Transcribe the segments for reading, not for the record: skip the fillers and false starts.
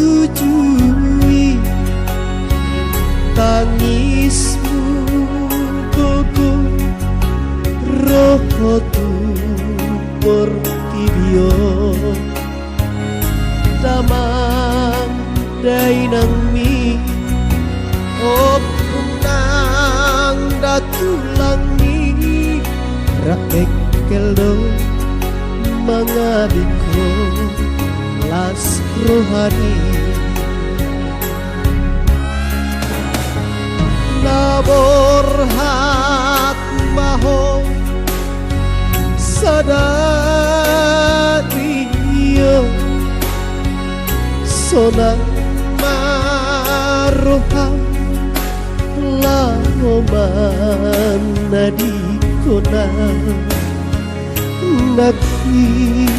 naujui tangismu gogo rohotu portibio damang dainang mi opunang datulang mi rakek keldo mangabiko las rohani nabor hak maho sadario sonang maroham lahoman nadikona naginggal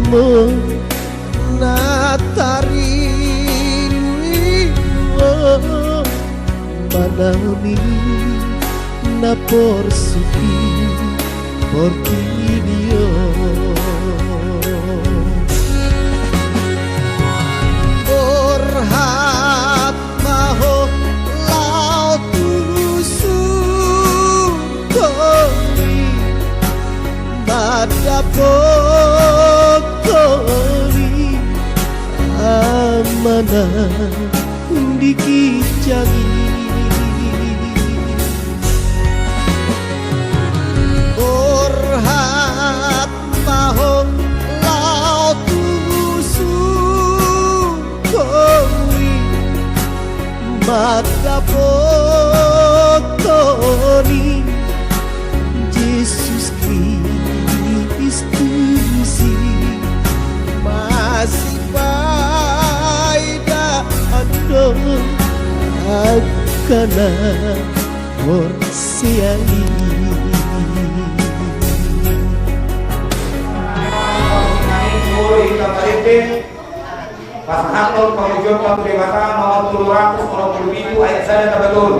mo natarini manami na porsuki portinio borhat maho lau tulusukoni madapokoni amanah dikicangi orhat mahong lau tusukoni madapokoni Yesus Kristus masih baida ando akana morsiali Pasahaton pengujian pembebasan nomor 727 ayat 1 betul.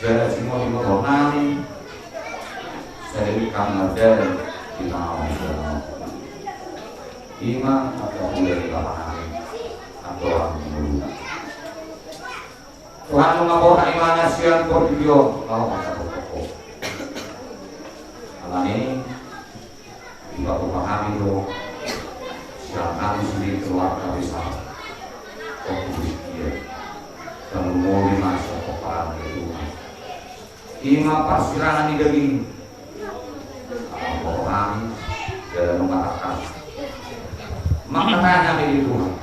Jadi semua di motor nani, saya di kamar dan di mau imam atau mulai di lapangan atau orang dulu. Tuhan mengaporkan imannya siang por video kalau masa pokok. Alani juga memahami itu siang kami sendiri keluarga bisa fokus dia dan memulai masa peperangan itu. Imam persirangan di daging. Kalau kami dalam mengatakan maknanya dari Tuhan.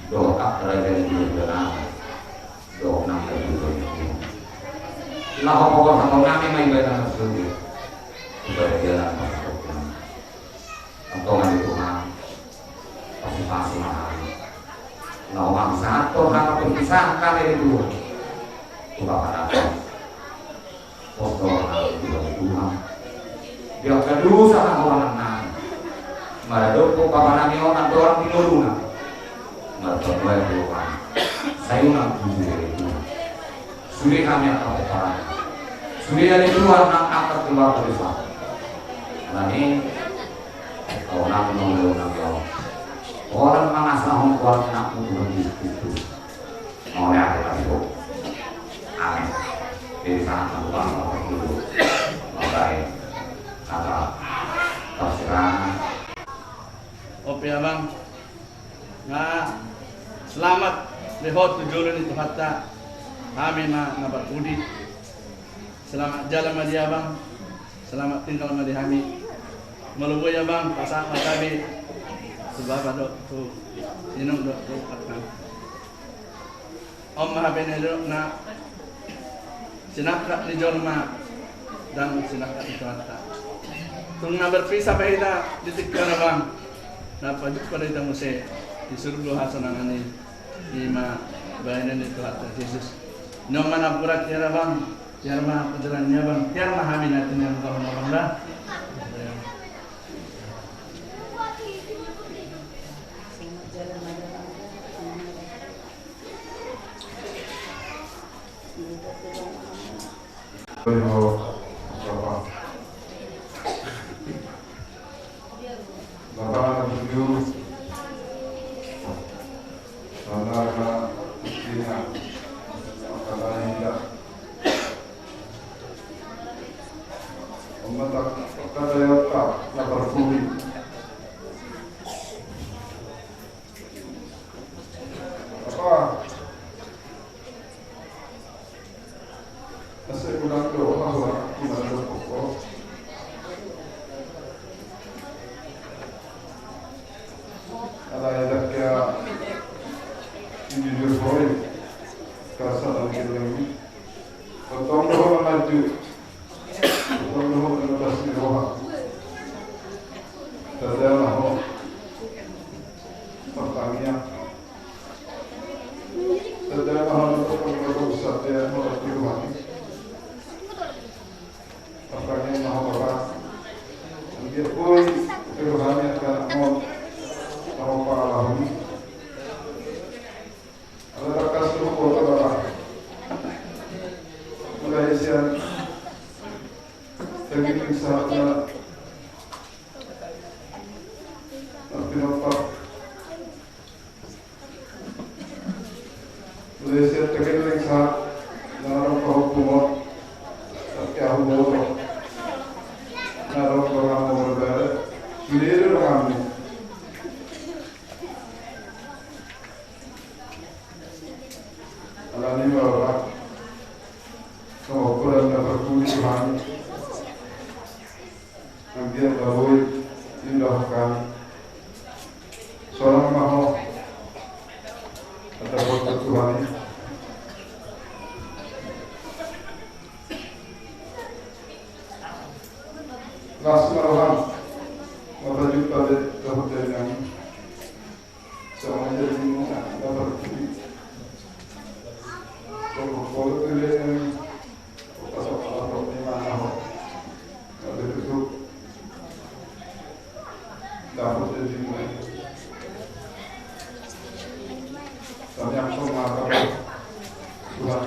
Doa kerajaan di dalam doa nama Tuhan. Lah pokok sama kami mai ibadah sendiri. Ibadah jalan masuk Tuhan. Antongan Tuhan. Pasti mahal. Lah orang satu hak berpisah kali Tuhan. Tuhan pada postor Tuhan. Dia kedua sama orang nang. Maradok po papanami orang orang tinulungan. Maradok Tuhan. Sayungan tujuh. Sudah kami akan berperan. Sudah dari Tuhan nak angkat keluar dari sana. Nanti kalau nak menolong orang mengasah hongkuan nak Tuhan itu. Mau lihat lagi bu. Amin. Di sana Tuhan dulu. Baik. Kata persirangan. Oke abang, nah selamat lehot tujuan itu hatta kami nabat budi. Selamat jalan madi abang, selamat tinggal madi kami. Melubuy abang pasang kami sebab dok tu inung dok tu katkan. Om mahaben dok na sinakak di jorma dan sinakak di hatta. Tung na berpisah pahita ditikkan abang. Napajud pada kita mesti di surga hasanangan ini lima bayanan itu atas Yesus. Nyoman apurat tiara bang, tiara mah penjalannya bang, tiara mah kami nanti yang kau mau dah. Bapak tujuh saudara istrinya kata tidak memetak kata yota lapar kuli apa asal kurang doa bahwa kita ada pokok. Ada kaya jujur boy kasar lagi lagi. Potong doa maju, potong doa lepas doa. Terdalam ho, pertanyaan. Terdalam ho untuk mengukur satya menurut Tuhan. Pertanyaan mahu apa? Dia pun Tuhan yang akan mau. Kalau para lahuni, ada rakas lupa terbatas. Mulai siang, tergiting saatnya, tapi nampak. Mulai siang tergiting saat, naruh kehukuman, tapi aku bodoh, naruh program berbeda, sendiri kami. Alani bawa kalau kurang dapat kuli kami, ambil bawa indah kami. Seorang mahu ada buat Tuhan. Last malam, kita jumpa di hotel yang sama jadi dapat kuli. Kalau kalian pasal di mana ada itu dapat jadi kami akan mengatakan Tuhan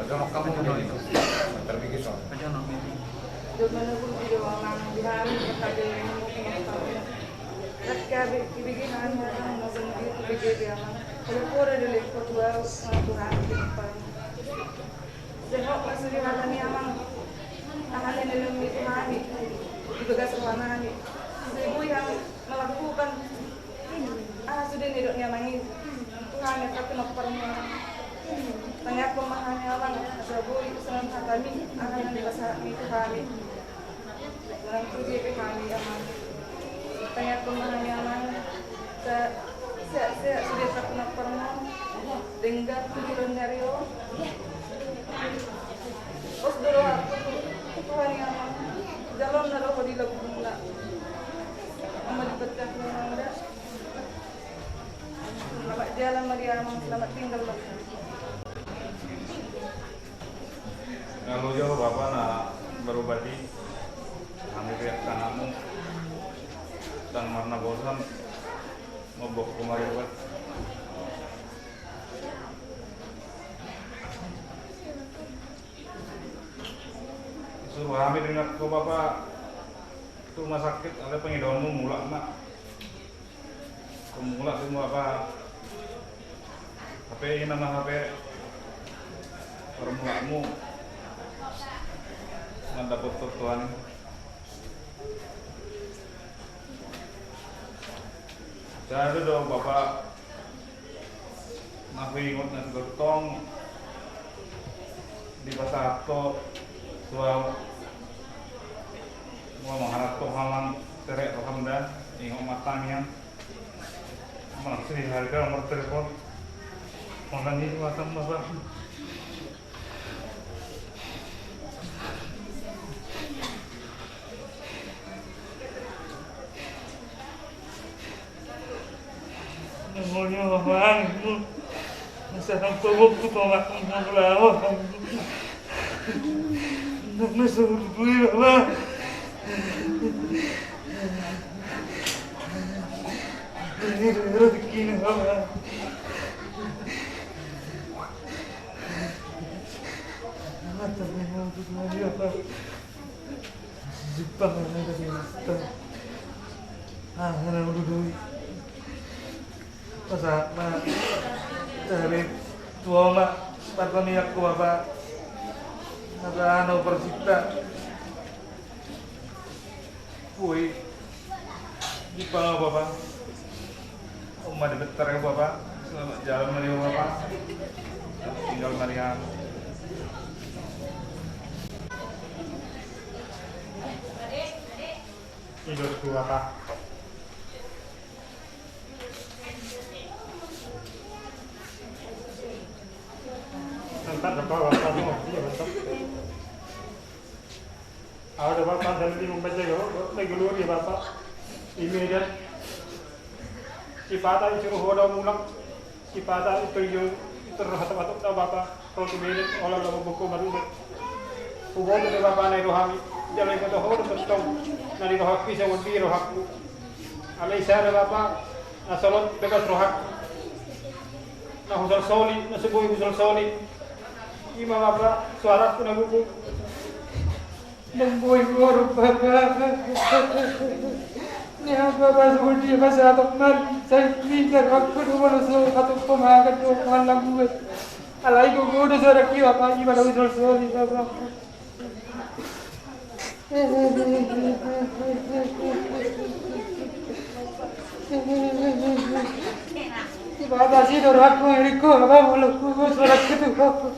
Jorok kamu jono itu. Terpikir soal. Jono. Mana pun video orang bilang berkali yang mungkin tahu. Rakyat kebiginan orang mau sendiri kebiginan. Kalau korang ada lekor dua Tuhan kita. Jehok masih ada ni amang. Tahan yang dalam itu hari. Dibegas warna hari. Ibu yang melakukan sudah hidupnya nangis. Tuhan yang kata nak perempuan. Tanya pemahamannya orang, sebab itu senang kami akan yang dibahas itu kami. Orang tu dia kami aman. Tanya pemahamannya orang, saya sudah tak nak pernah dengar tujuan dari orang. Os doa Tuhan yang aman. Jalan naruh di lagu mula. Amal berkah orang ada. Selamat jalan Maria, selamat tinggal Maria. Kalau jauh Bapak nak berubati ambil pihak anakmu dan karena bosan ngobok kemari buat suruh ambil dengan ke Bapak itu rumah sakit ada pengidonmu mulak nak kemulak semua apa HP ini nama HP permulamu mendapat Tuhan. Saya dong Bapak masih ingat nasi gotong di pasar to suau mau mengharap Tuhan terek alhamdulillah ingat matanya masih harga nomor telepon makan ini macam Bapak. Namanya Bang, masa tanpa buku tolak mengalah. Nama sebut Bang. Ini rezeki ni Bang. Mata memang tu dia Bang. Jepang ada di sana. Ana duduk. Masa dari tua mak patoni aku Bapak ada anu persita kui di bawah Bapak Oma di betar ya Bapak selamat jalan Maria Bapak tinggal Maria hidupku Bapak. Tempat apa Bapak mau dia bentuk. Ada Bapak dan ini membaca yo, lagi luar ya Bapak. Ini dia. Sifat itu suruh mulang. Sifat itu yo terhadap Bapak. Kalau kemudian olah buku baru. Hubungan dengan Bapak naik rohani. Jalan ke tohor betul. Nari rohak bisa wadi rohakku. Alai saya Bapak. Nasalon bebas rohak. Nah husal soli, nasibui husal soli. Ima Bapak, suara aku nabuku membuai guru Bapak. Ni Bapak seperti masa teman saya mikir aku dulu langsung satu pemakan tu malam buat. Alai guru suara kiwa Bapak ima dah usul soli Bapak. Bapak sih dorang aku eriko Bapak mulutku suara itu Bapak.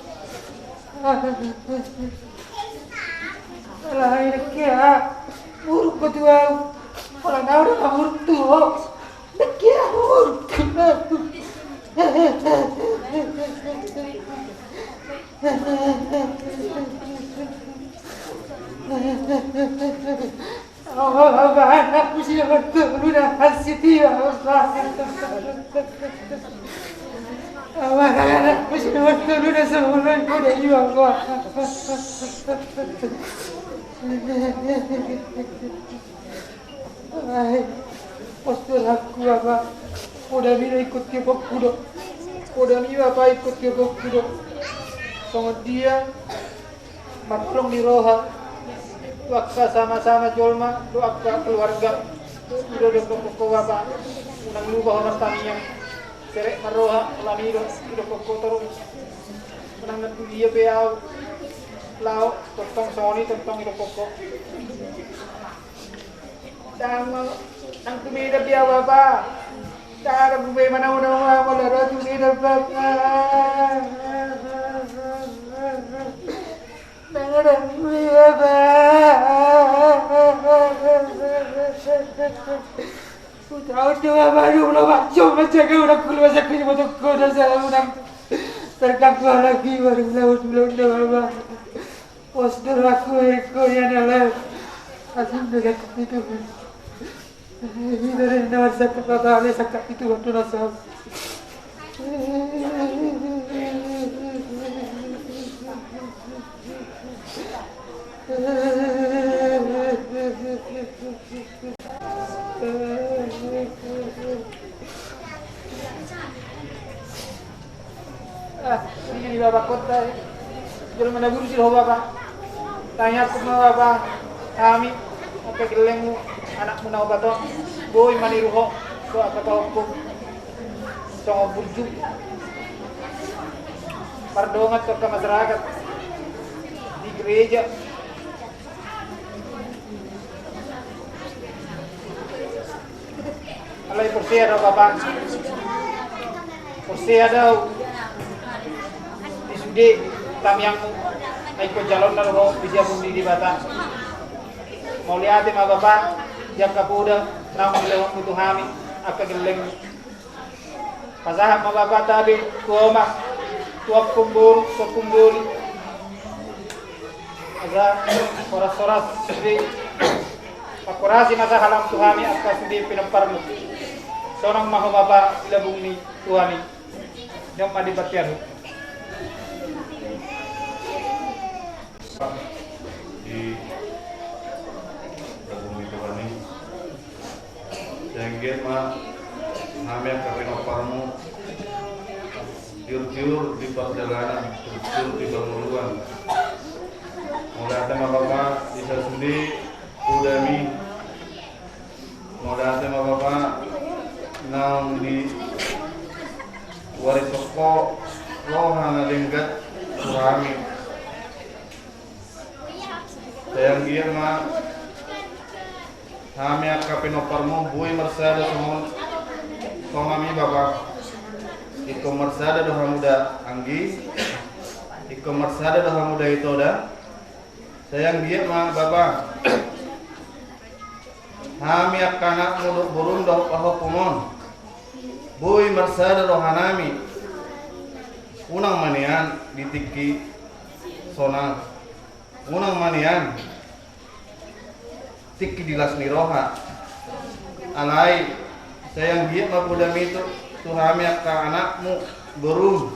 Alah ini kia buruk betul kalau nak orang buruk tu kia buruk aku sih betul lu dah hasil dia aku sih betul lu dah sebulan kau dah jual gua. Postur aku apa? Udah bila ikut ke kudo, udah bila apa ikut ke kudo. Kemudian maklum di roha, waktu sama-sama jolma, doa keluarga, udah pokok bapak, unang lubah orang taninya, serek maroha, lamido, udah pokok terus, unang nanti dia beau, lau, tentang soni, tentang udah pokok. Ang tumida biya baba. Cara bubay manaw-naw ako laro tumida baba. Tangan biya baba. Putra coba baru belum coba jaga udah keluar sakit motor koda saya udah terkapar lagi baru belum baba. Postur aku yang adalah asing dekat itu. Dari nawar sakit pada alih sakit itu waktu nasa. Ini bapak kota. Jangan mana guru sih bapak. Tanya aku mau bapak. Kami apa gelengmu. Anakmu na bato, boy maniruho, so apa tau ko, so burju, pardongat ke masyarakat di gereja, alai persia daw bapak, persia daw, di sudi kami yang naik jalan na roho, bisa bundi di bata, mau lihatin mga bapak. Yang kapuda namun lewat butuh kami akan geleng pasahap mababa tabi tuoma tuak kumbul aza soras di pakurasi masa halam tuhami akan sendiri pinamparmu sonang maho baba ilabung ni tuhani yang madibatyan di Jengget mah namanya kapinoparmu jur di perjalanan jur di pemuluan mulai tema bapak bisa sudi udami mulai tema bapak nang di waris toko lohana lenggat surami sayang dia mah kami akan pinoparmu bui mersada semua kami bapak iko mersada doha muda anggi iko mersada doha muda itu dah sayang dia mah bapak kami akan nak muduk burun doh paho pumon bui mersada doha nami unang manian ditiki sonang unang manian tiki dilas niroha alai sayang dia mapudami itu tuhami akka anakmu burung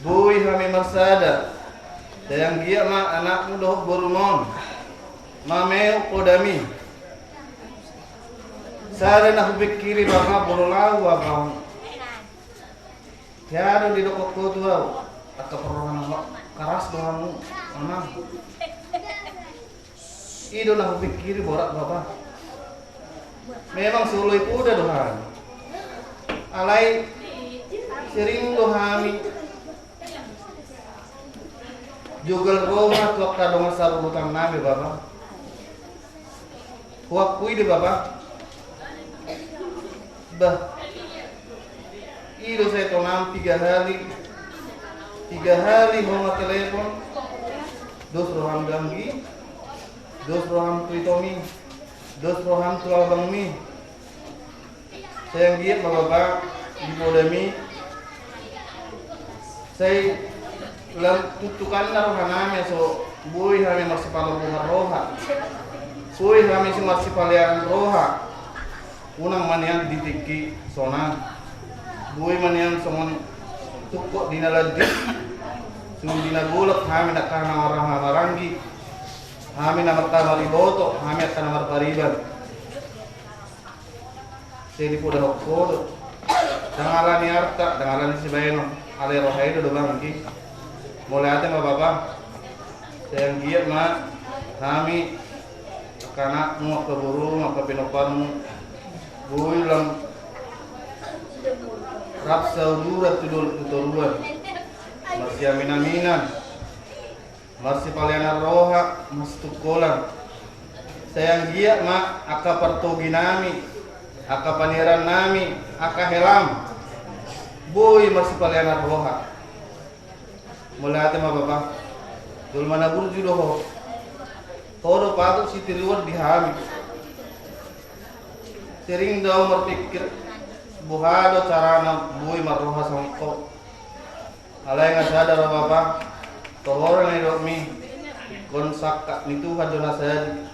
bui hami masada sayang dia ma anakmu doh burumon mameu podami sare na hubikiri bapa burulau abang tiada di dokok tua atau perorangan keras doamu anak Ido nak pikir borak bapak. Memang suluh itu udah dohan. Alai sering dohami. Jugal rumah tuak kadong asal hutang nabi bapak. Huak kui di bapak. Bah. Ido saya tonam 3 hari. 3 hari bawa telepon. Dos roham ganggi. Dos roham tuitomi, dos roham tuabang mi. Saya giat bapak di podami. Saya lam tutukan rohaname so boy kami masih palau bunga roha. Boy kami si masih paliaran roha. Unang manian ditiki sonang. Boy manian somon tukok dinaladit. Sung dinagulak kami nak kana orang marangi. Kami namar tamari boto, kami akan namar pariban. Saya di poda hokkodo. Dangalan ni arta, dangalan si bayano. Ale rohaido do bangki. mulai ate ma Bapak sayang giat ma kami kanakmu keburu maka pinoparmu bui lang rapsa urat tudul tuturuan masih aminaminan masih paliana roha mas tukolan sayang giat ma aka partogi nami aka paniran nami aka helam bui masih paliana roha mulai ate ma Bapak dul mana guru judoho todo patut si tiluar dihami sering daw berpikir buhado carana bui maroha sangko alay nga sadar Bapak tohoran ni Romi konsak nitu hadona saya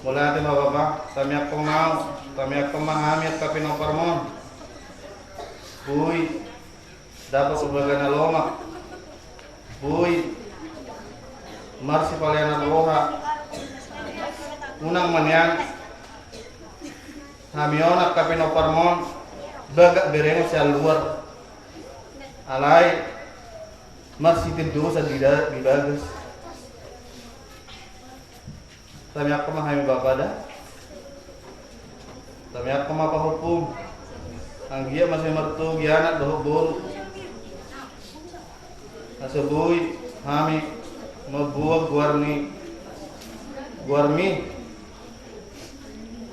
mulai ate ma Bapak tamiak pemau tamiak pemahami at kapinoparmon bui dapat ubagan lomak bui marsi paliana roha unang manyan hamionak kapinoparmon bagak bereno sa luar alay marsi tindo sa dibagas tamiak pemahami Bapak dah tamiak pemapahupum ang giya masih martu gianak doho bolu nasabui hami mabuag guarmi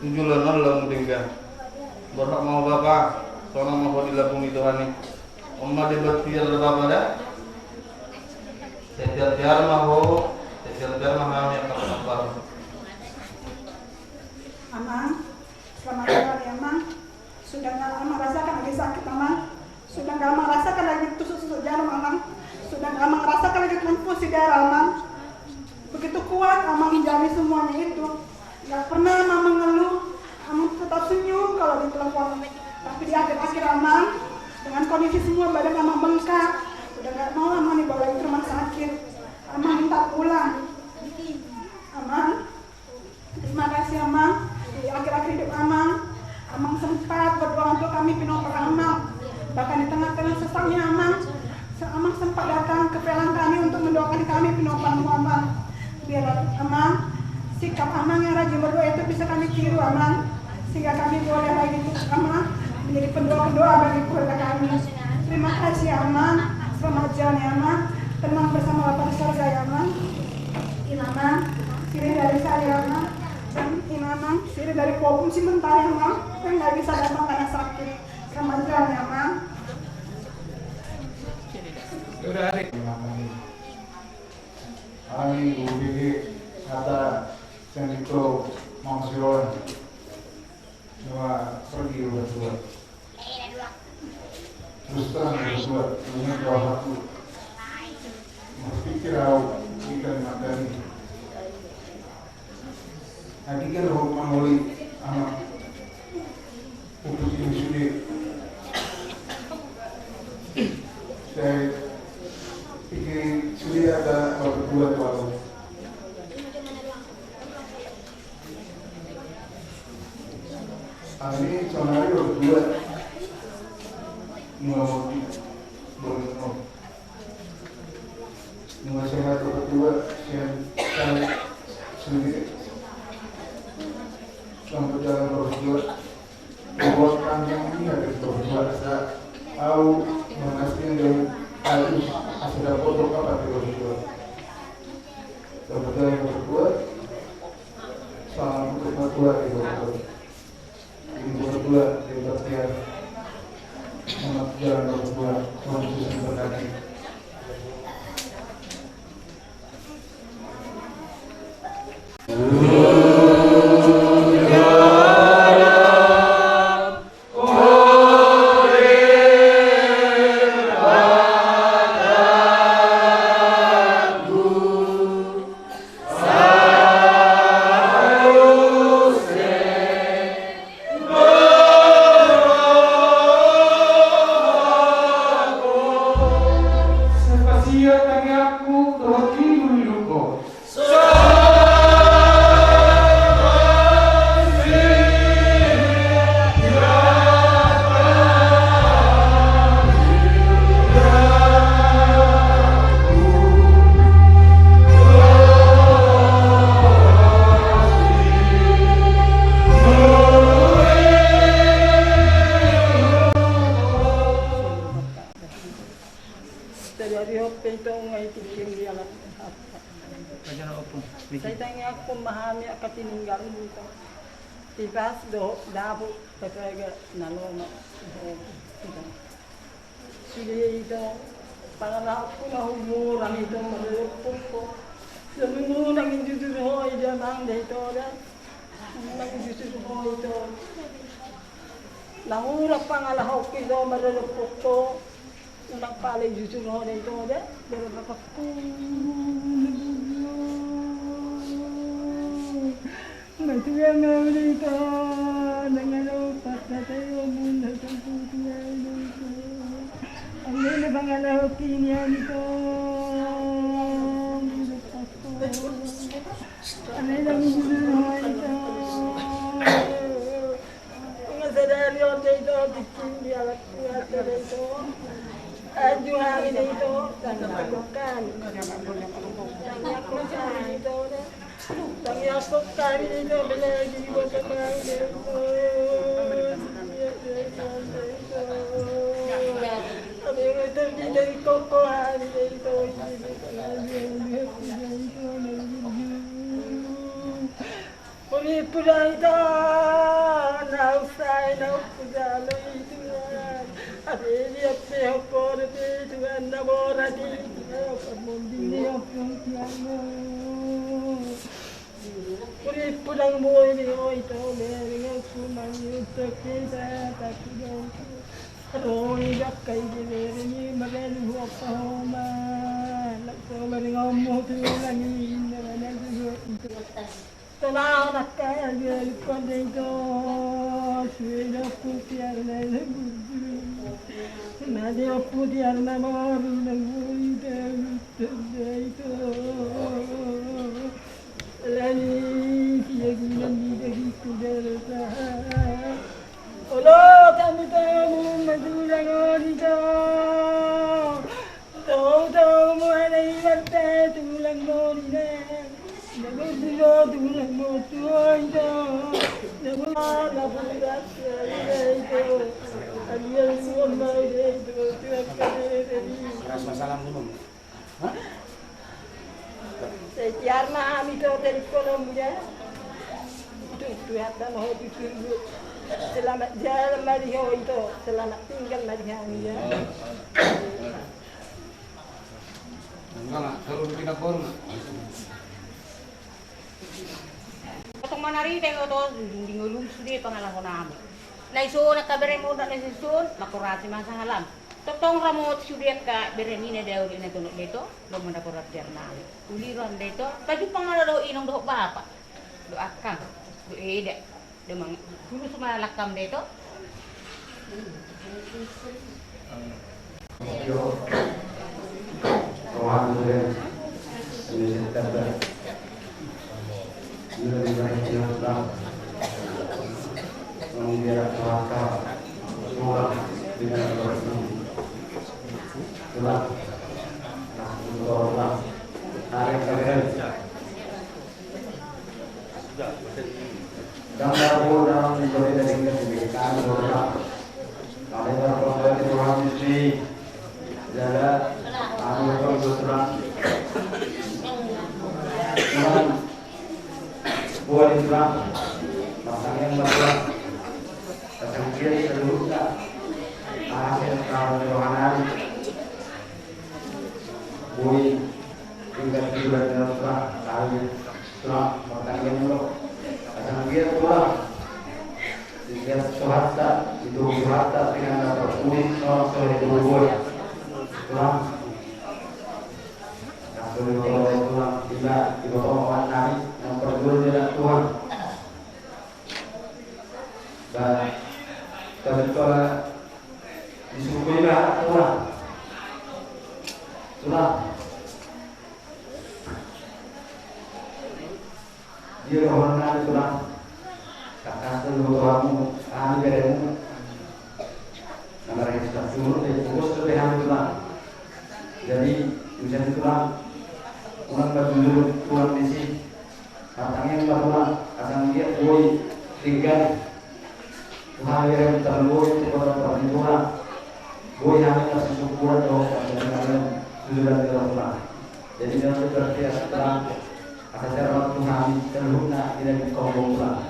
tujulan lang dingga berhak mau Bapak sono mau dilabung itu hani umma debatir Bapak dah setiap mau setiap hami akan sabar Amang, selamat hari Amang. Sudah nggak Amang rasakan lagi sakit Amang. Sudah nggak Amang rasakan lagi tusuk-tusuk jarum Amang. Sudah nggak Amang rasakan lagi transfusi darah Amang. Begitu kuat Amang menjalani semuanya itu. Nggak pernah Amang mengeluh. Amang tetap senyum kalau di telepon. Tapi di akhir-akhir Amang dengan kondisi semua badan Amang bengkak. Udah nggak mau Amang dibawa ke rumah sakit. Amang minta pulang. Amang, terima kasih Amang. Di akhir-akhir hidup Amang sempat berdoa untuk kami pinopor Amang. Bahkan di tengah-tengah sesaknya Amang sempat datang ke pelang kami untuk mendoakan kami pinopor Amang. Biar Amang, sikap Amang yang rajin berdoa itu bisa kami tiru Amang, sehingga kami boleh lagi Amang menjadi pendoa-pendoa bagi keluarga kami. Terima kasih Amang. Selamat jalan ya Amang. Tenang bersama Bapak di surga ya Amang. Ini Amang, sini dari saya Amang. Dan ini Amang, sini dari popum sebentar ya Mang, kan nggak bisa datang karena sakit. Selamat jalan ya Mang. Sudah hari. Kami ubili kata sendiko mangsiron, cuma pergi berdua. Terus terang berdua, punya dua waktu. Berpikir aku ikan makan. Nanti kan rumah oleh anak putus ini sudah saya pikir sudah ada berdua lalu. Ini sebenarnya berdua mau sehat berdua saya sendiri. Sampai jalan berdua, buatkan yang ini ada berdua. Tahu mengasih yang harus ada foto apa berdua. Sampai jalan berdua, salam untuk berdua di berdua. Ini berdua di berdua. Sampai jalan berdua, sampai berdua. Siapa yang aku rohani luko. tininggal dito. Tipas do dabo kataga naloma. Sige ito, pangarap ko na humuran ito, malulupok ko. Sabi mo nang induduro ito mang dito rin. Nang induduro ito. Nangurap pangalahok ko ito, malulupok ko. Unang palay induduro ito rin. Pero kapag matulang na dito. Nangalupat na tayo muna sa putuya dito. Ang nila pangalahok niya dito. Ano lang gusto ito? Mga sadaryo dito, dikindi alat kuya dito. At yung hangin dito, tanyakukan. Tanyakukan dito. Tanyakukan dito, bilagi ko sa mga dito. Sabi ko ito, hindi ko kuhan dito. Pura ito, nausay, naupudalo ito yan. At iliyap siya po na dito, nabora dito, pagmundin niya po tiyano. Pulang buhay niyo ito, meron ang sumanyot sa kita, takigaw ko. Roy, kay ginero niyo, magaling huwag pa homan. Nagsomaring ang moto lang yun, naman ang ito. Tanaw na kaya gel ko dito, suwela putiar na nabudu. Nadia putiar na maru ng buhay dito. Lani kiyaginan dito dito. Olo, kami tayo madulang dito. Taw mo na ibarte, tulang mo dito. Nagulilo tulang mo tuwanda, nabulat sa ito, aliyal mo may ito, tuwag ka rin. Masalah minum. Setiap na kami ito, telepono mo yan. Tuwag na mo ito, selamat jalan mariho ito, selamat tinggal mariho niya. Enggak lah, kalau pindah korum. Katong manarite ko to, dingulong sudi pangalan ko namin. Naisuon at kabere mo na naisuon, makurasi man sa halam. Totong ramot sudi ka berenine daw din na tunok dito, lo mo na kurat der namin. Uliran dito, tadi pangalalo inong doh bapa. Do akang, do ede. Do mang kulo sumalakam dito. Yo. Alhamdulillah. Ini terbaik. Bila dibaca dalam mengira kuasa surah dengan bersih, surat Allah tarik kalian. Gambar dalam menjadi dengan kebijakan surah. Kalian berproses Tuhan Yesus jalan anu surah. Buat Islam, pasang yang berdua, pasang kiri seluruhnya, hasil kalau rohanan, bui tinggal tiga dalam surah, kali surah, pasang yang lo, pasang kiri surah, tiga suhasta, itu suhasta dengan dapat bui, surah surah itu bui, surah. Tuhan bila di bawah nabi yang berdua dengan Tuhan dan kebetulan disuruhilah Tuhan dia rohana Tuhan kata seluruh Tuhanmu kami beremu nama kita seluruh fokus terlihat Tuhan jadi ujian Tuhan orang berduduk Tuhan di sini, katanya bahwa asal dia boy tinggal Tuhan yang terlalu kepada Tuhan, boy hanya sesukuan atau kalian sudah tidak Tuhan. Jadi dalam seperti setelah Asal waktu kami terhuna tidak dikongkong pulang.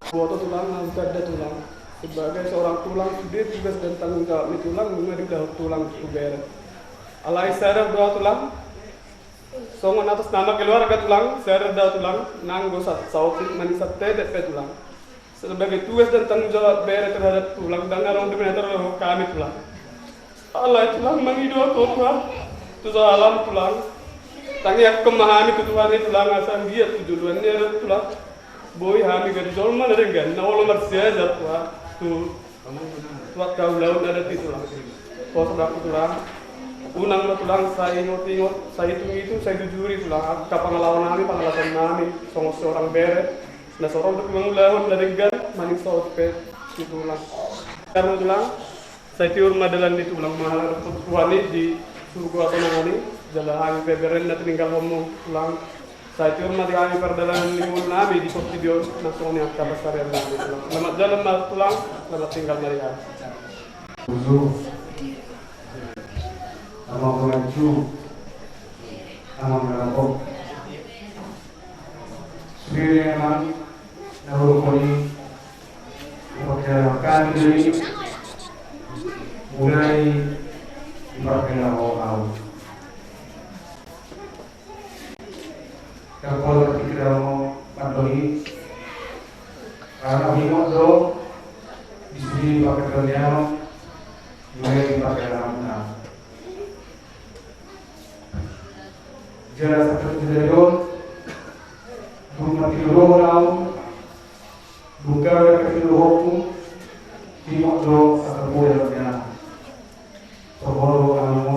Foto tulang, ada tulang. Sebagai seorang tulang, dia tugas dan tanggung jawab di tulang, mengenai dah tulang kubera. Alai sadar doa tulang, songon atas nama keluarga tulang, sadar doa tulang, nanggo sautik manisat tetet pe tulang. Sebagai tugas dan tanggung jawab bere terhadap tulang, dan orang dominator kami tulang. Allah tulang mengidua tulang, tu alam tulang. Tangi kemahami tulang tulang asal dia tujuannya tulang. Boy hami gadi jolma na dengan na wala magsiyada tu tuat kau laut ada di tulang pos aku tulang unang na tulang saya ingot saya itu saya jujuri tulang kapangalawan nami pangalasan nami songo seorang bere na seorang tu mangulahon na dengan maning saut pe di tulang karena tulang saya tiur madalan di tulang mahal tuani di surga tanangani jalan beberen na tinggal ngomong tulang saya tiur mati kami perdalangan lingkungan nabi di video nasional yang kita besar yang nabi tulang. Selamat jalan mal tulang, selamat tinggal Maria. Uzu, nama pengacu, nama merampok. Sendiri memang nahur koni, memperkenalkan diri, mulai memperkenalkan orang. Kalau kita mau pandoi, karena himot do, di sini pakai kerjaan, mulai pakai ramah. Jelas seperti jadon, rumah tidur orang, buka ke tidur himot do atau boleh kerjaan. Sebelum kamu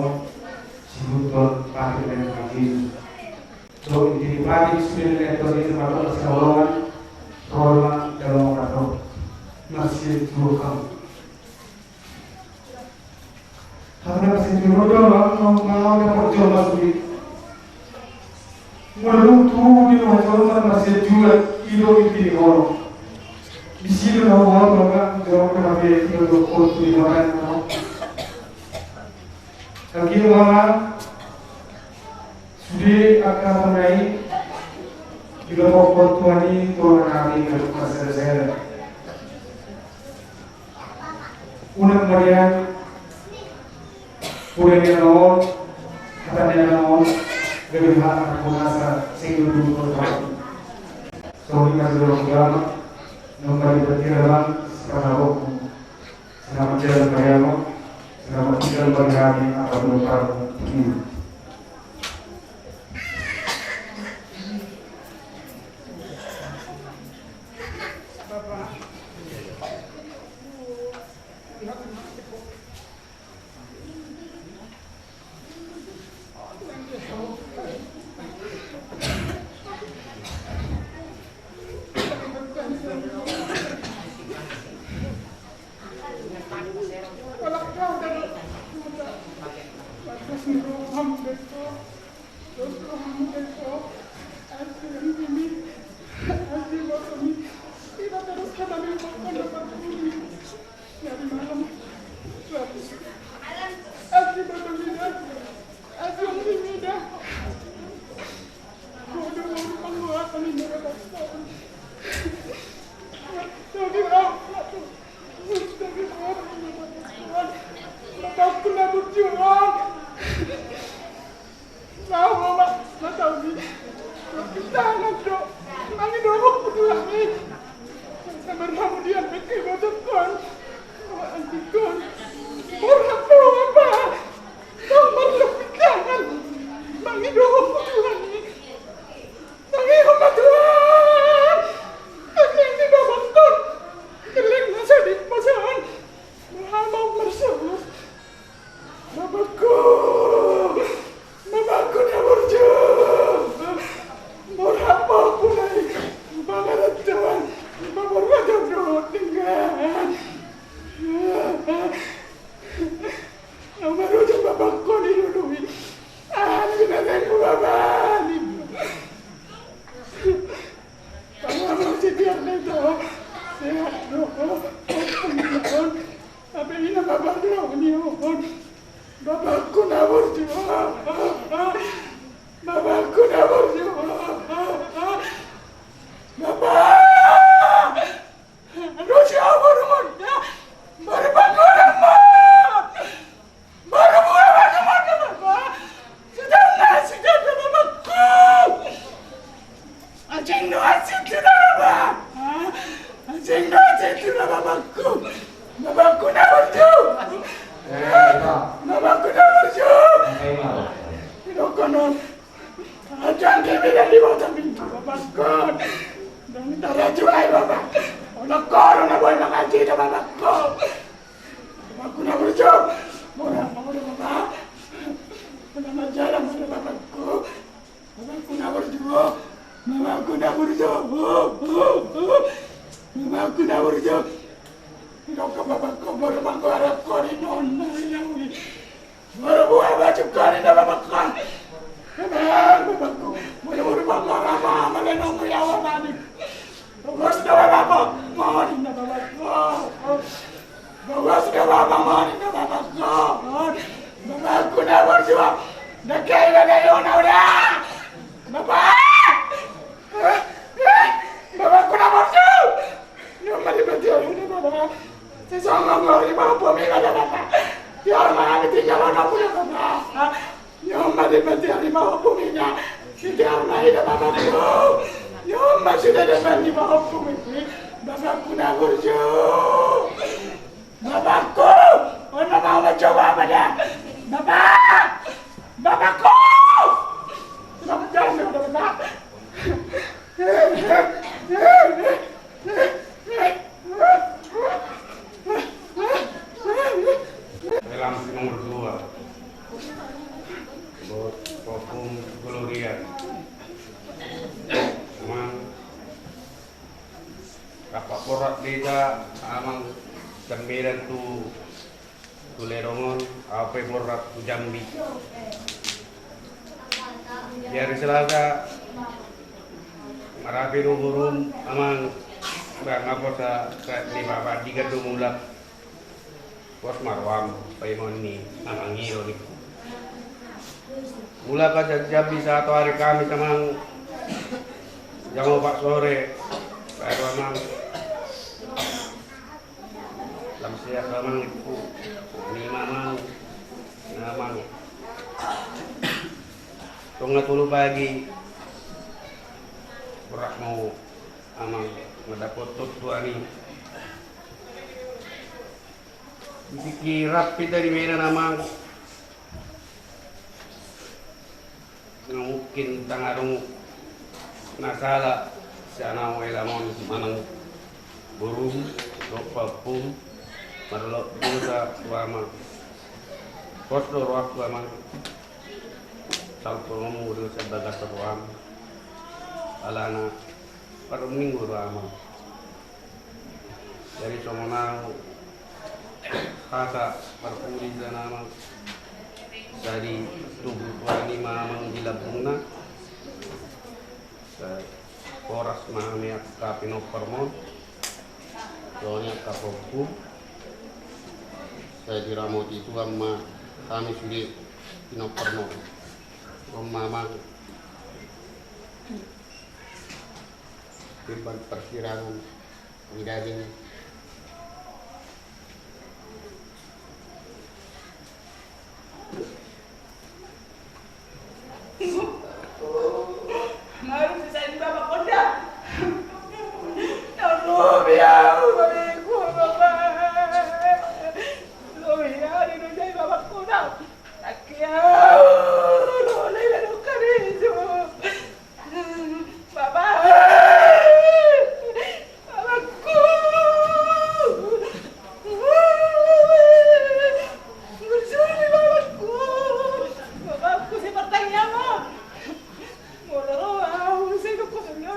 sibuk pakai dengan kaki. So, di pagi sembilan ekor ini termasuk seorang orang dalam atau masih turun. Karena masih turun dalam mau yang berjuang masuk melutu di rumah masih juga kilo ini orang. Di sini orang orang jauh kami itu untuk di mana. Lagi orang sudah akan menaik di kelompok tuani tuan kami ke masyarakat. Unak Marian, punya naon, katanya naon, lebih hak aku rasa sehingga dulu tahun. Soalnya masih dalam agama, nomor diperkirakan sekarang aku selamat jalan bayamo, selamat tinggal bagi kami akan menumpang ini. Apa ini nama baru ni? Bapakku nak berjuang. Bapakku nak berjuang. Bapak! Aduh siapa rumahnya? Baru bangun amat! Baru mulai bagaimana Bapak? Sudah ngasih jatuh bapakku! Acing ngasih tidak Bapak! Acing ngasih tidak bapakku! Bapakku nak berjuang! Bapakku nak berjuang! Tidak konon! Ajang kami dari bawah pintu bapakku! Dan darah julai Bapak! Anak korong nak boleh mengaji dah bapakku! Bapakku nak berjuang! Orang Bapak! Nama jalan pada bapakku! Bapakku nak berjuang! Bapakku nak berjuang! Bapakku nak berjuang! Tidak ke bapakku baru menggarap kau di nona ini. Baru buat baju kau di dalam bapakku. Bapakku baru menggarap mama lenong yawan tadi. Bagus dah bapak, mari dah bapakku. Bagus dah bapak, mari dah bapakku. Bapakku nak berjuang. Dah kaya dah udah. Bapak, bapakku nak berjuang. Nyomba di betul ini bapak. Sesama ngori mampu mila bapak. Biar mana tinggal anak punya bapak. Nyomba di betul ini mampu mila. Biar mana hidup bapakku. Nyomba sudah dapat di mampu mila. Bapakku nak berjuang. Bapakku, mana mau mencoba pada bapak. Bapakku. Sudah jangan sudah benar. Dalam nomor 2 buat Popung Gloria memang rapat porat desa amang sembilan tu Tulerongon apa porat tu Jambi biar selasa marapi ruburun amang bang apa sa ni bapa tiga tu mulak Bos marwam paimon ni amang hiro ni mula ka Jambi satu hari kami samang jam 4 sore baru amang lam siap amang itu 5 amang amang tunggu tulu pagi berak mau amang mendapat tutuan ni dikirap kita di mana amang mungkin tangarung nasala sana welamon manang burung ropapung marlo busa wama kosto waktu amang salto mudo sebagai seruam alana pada minggu amang dari somonang kata perpuli dan amang dari tubuh wani mamang dilabungna poras mamia kapino permon doanya kapoku saya diramot itu amma kami sudah pino permon mamang timbang persirangan midading Maru bisa bapak konda. Tolong ya, babiku bapak. Tolong ya, di dunia bapak konda. Takia, boleh lakukan itu. Bapak, bapakku. Bersuri bapakku. Bapakku seperti apa? Saya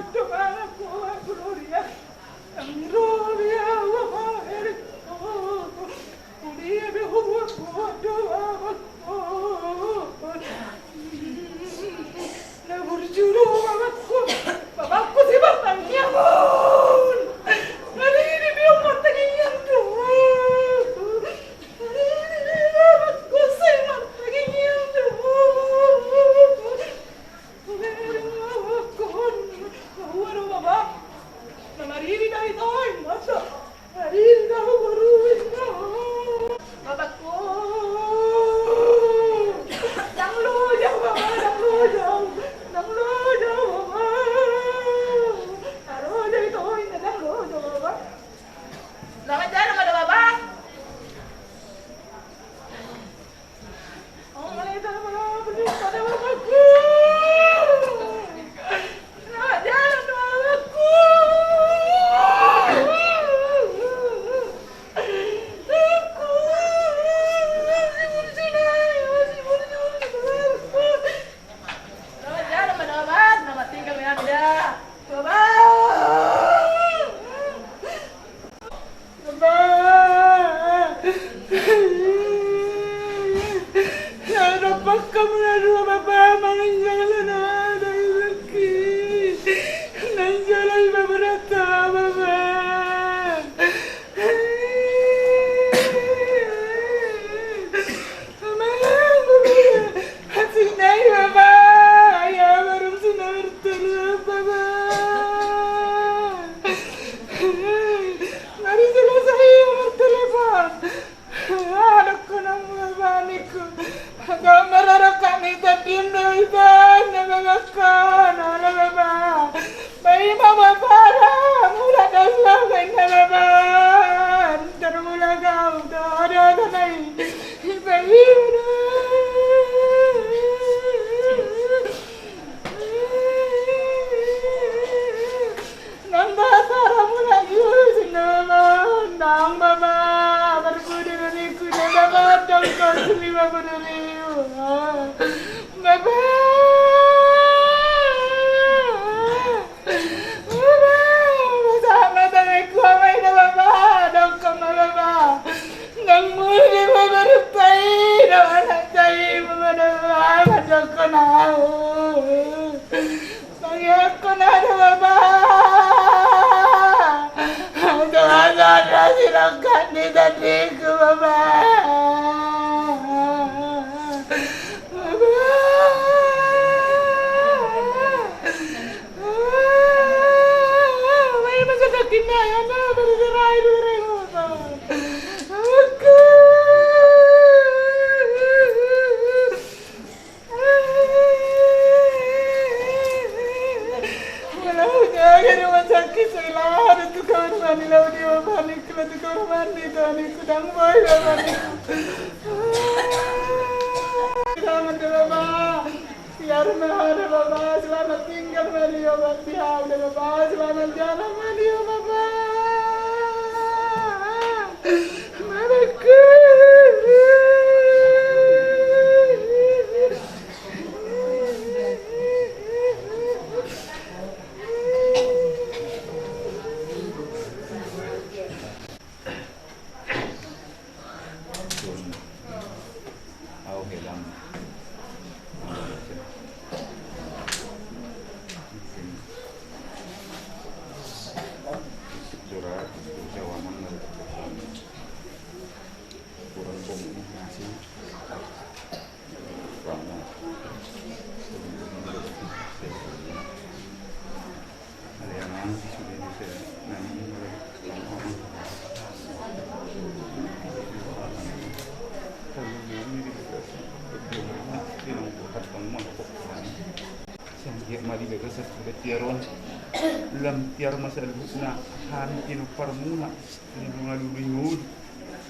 lam tiar masal husna han tinu parmuna ni mga luluyod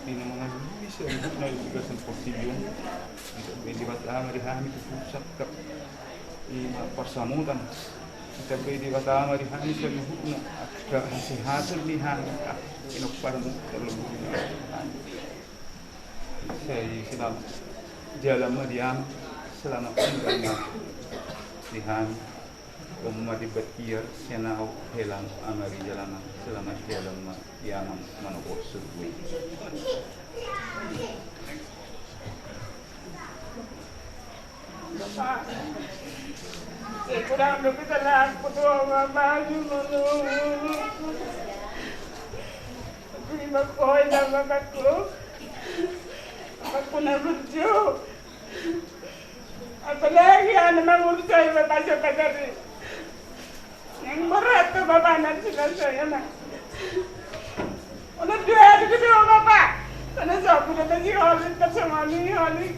tinu mga luluy sa husna juga sa posibilyon hindi batama di hami tusak ka parsamutan kita pwede batama di hami sa husna ka sihatan ni hami tinu parmu terlalu saya sedang jalan madiam selama tinggalnya di hami Umadi batir senau helang amari jalanan selama jalan yanam manukuk surui. Kurang lebih telah aku doa maju menunggu. Terima kasih nama aku. Aku nak berjuang. Apalagi anak mengurus saya baca pagari. Yang berat tu bapa nanti saya nak. Orang dua hari kedua bapa. Karena saya punya tadi hari bersama ni hari.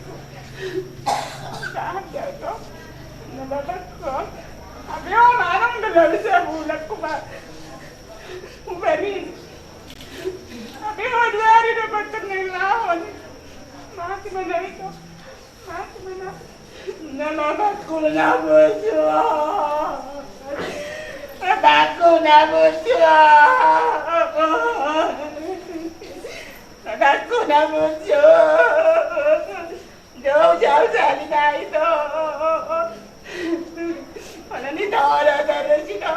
Tak ada tu. Nama bapa. Abi orang orang dah bisa bulat kuba. Uberi. Abi orang dua hari dapat ternilawan. Mati mana itu? Mati mana? Nama aku nak berjuang. Aku nak berjuang. Aku nak berjuang. Jauh-jauh dari itu. Mana ni tahu ada sini.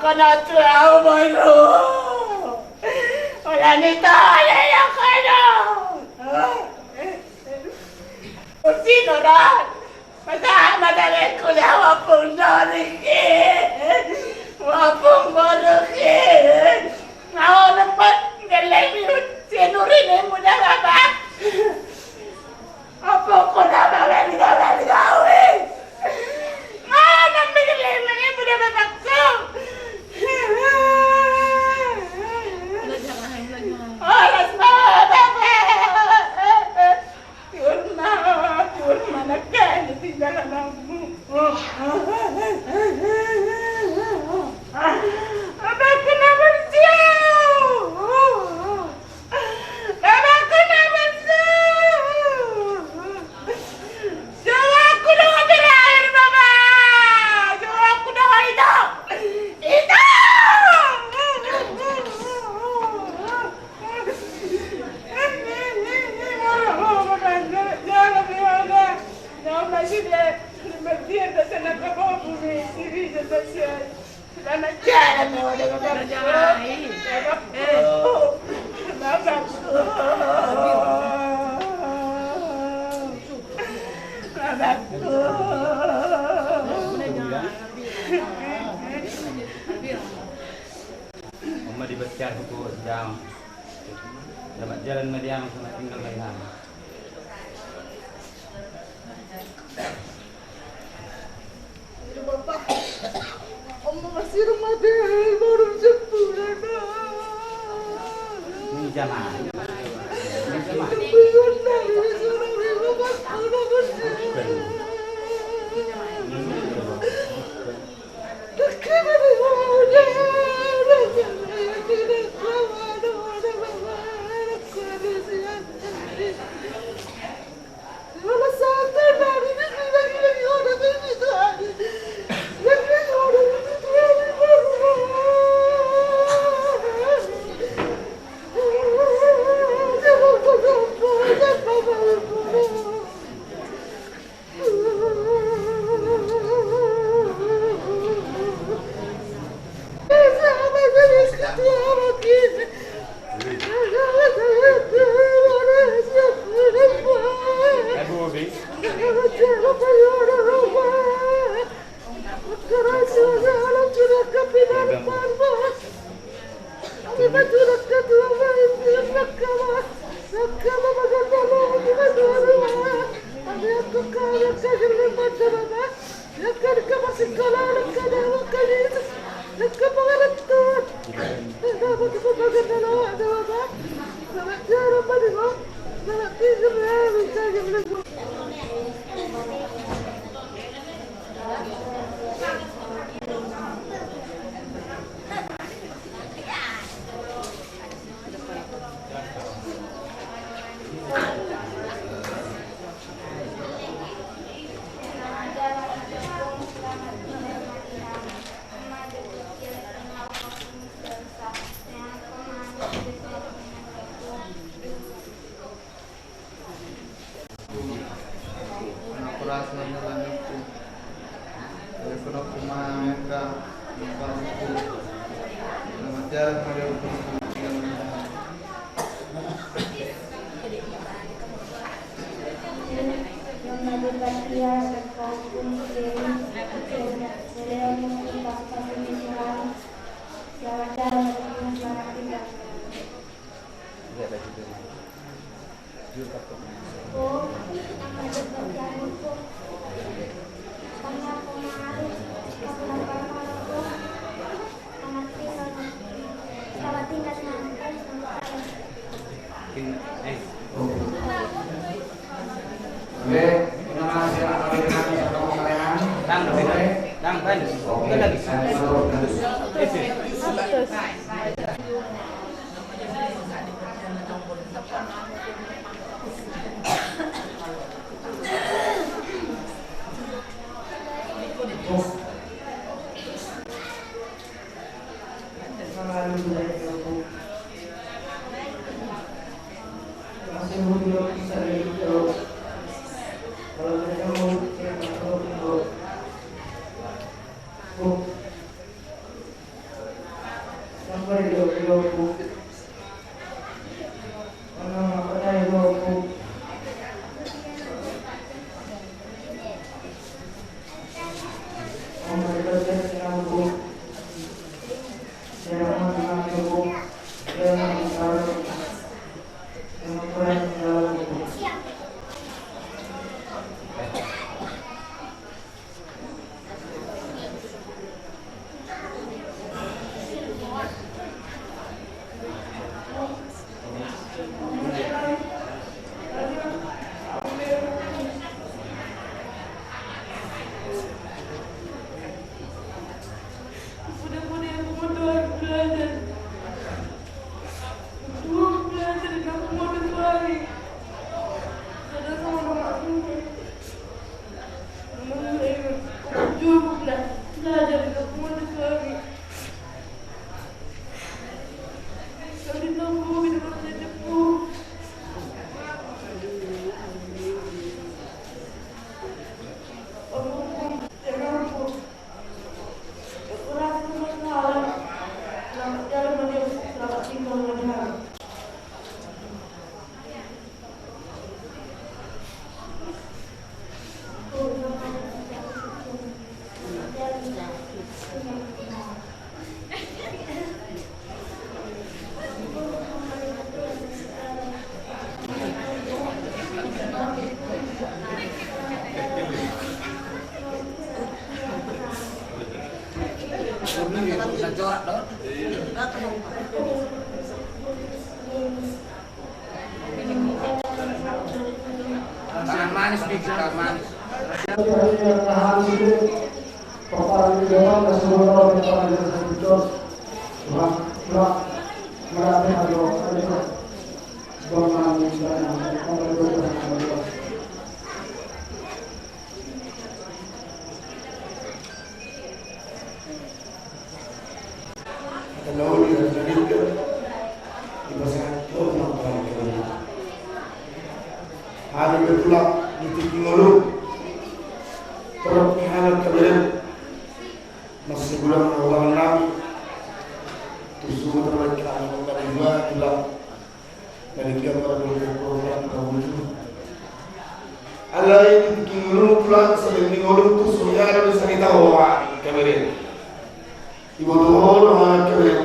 ka na tao mo ro. Wala nito, wala na ka na. Kung sino na, madali ko na wapong narikin. Wapong marukin. Ako naman, galing yun. Sinurinin mo na ba? Apo ko na magagawin. Nambigilin mo na babakso. Oras na, bebe. Yun na, nagkain. Tingnan na lang. Abang ko naman siya. Abang ko naman siya. Jawa ko na ka tirahin, mama. Jawa ko na ka ito. Ito! Umma dibaca buku sedang dapat jalan mediang sama tinggal mainan. Bapak, Oma masih rumah deh, baru sebulan. Ini jamaah. Tangan manis, tangan manis. Hari bertulak di tinggi ngulu perpihanan keberan masih bulan awal nabi tusuh terbaik anak dari dua tulak dari dia pada program kabul Allah ini tinggi ngulu tulak sebelum ngulu tusuh ya ada bisa kita bawa keberan ibu tuh mana keberan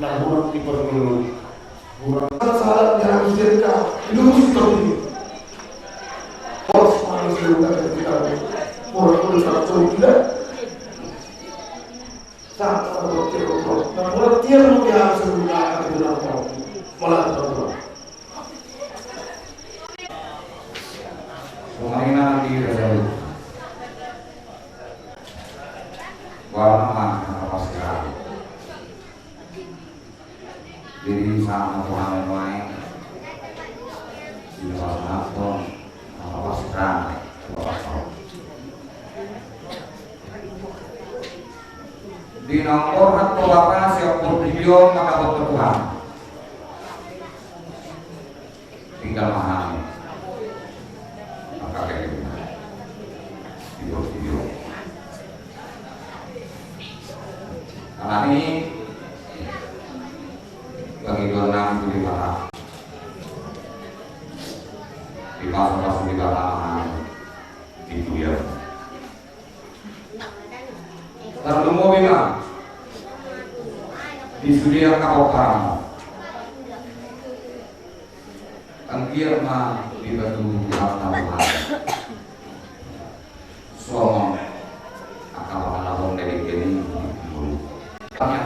nah bulan di pergulu bulan salah yang harus direka itu mesti terjadi harus dilakukan ketika orang tak tidak saat bertiap dan bertiap lebih harus menggunakan kebenaran malah terlalu Sumarina di Rasul Walama apa sekali jadi sama Tuhan lain di dalam nafsu apa sekali di nomor atau apa siapa video maka Tuhan tinggal memahami maka kayak gitu video karena ini bagi enam itu di mana di masa-masa di mana itu dia terlalu mau bilang di studio kapal angkir mah di batu apa somong akal akal dari kini banyak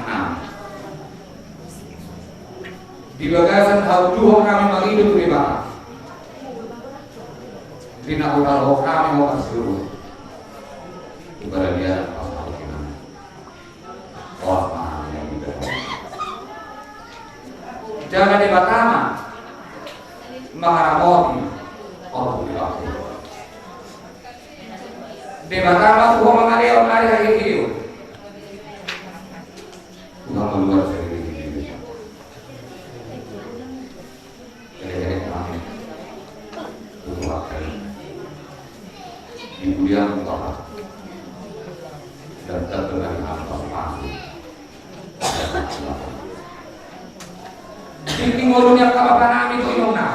di bagasan hal dua kami menghidup di bawah Dina utal kami mau kasih kepada dia pasal kita orang yang tidak jangan dibatama mengaramoti orang dibaku dibatama semua mengalir hari hidup bukan meluar dari diri jadi kami butuh waktu kemudian utara dan terkena apa pasti di timurnya kapan itu Yona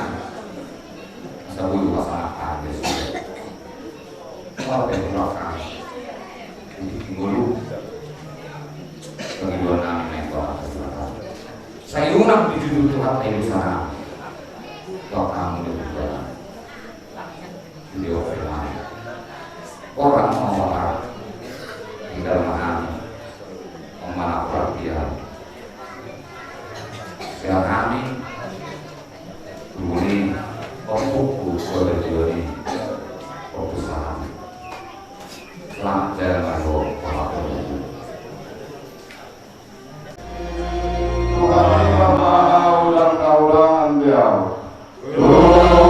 sebelum masalah ada kalau berdoa di timur kedua nama yang saya undang di judul Tuhan di sana kalau kamu berdoa di orang orang memohon tinggal memanah perhatian yang kami ini fokus pada ini fokus kami selamat jalan lalu Tuhan yang maha ulang kaulangan dia Tuhan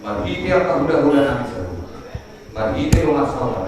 Marhiti ang kahuda-huda namin sa Lord. Marhiti ang asawa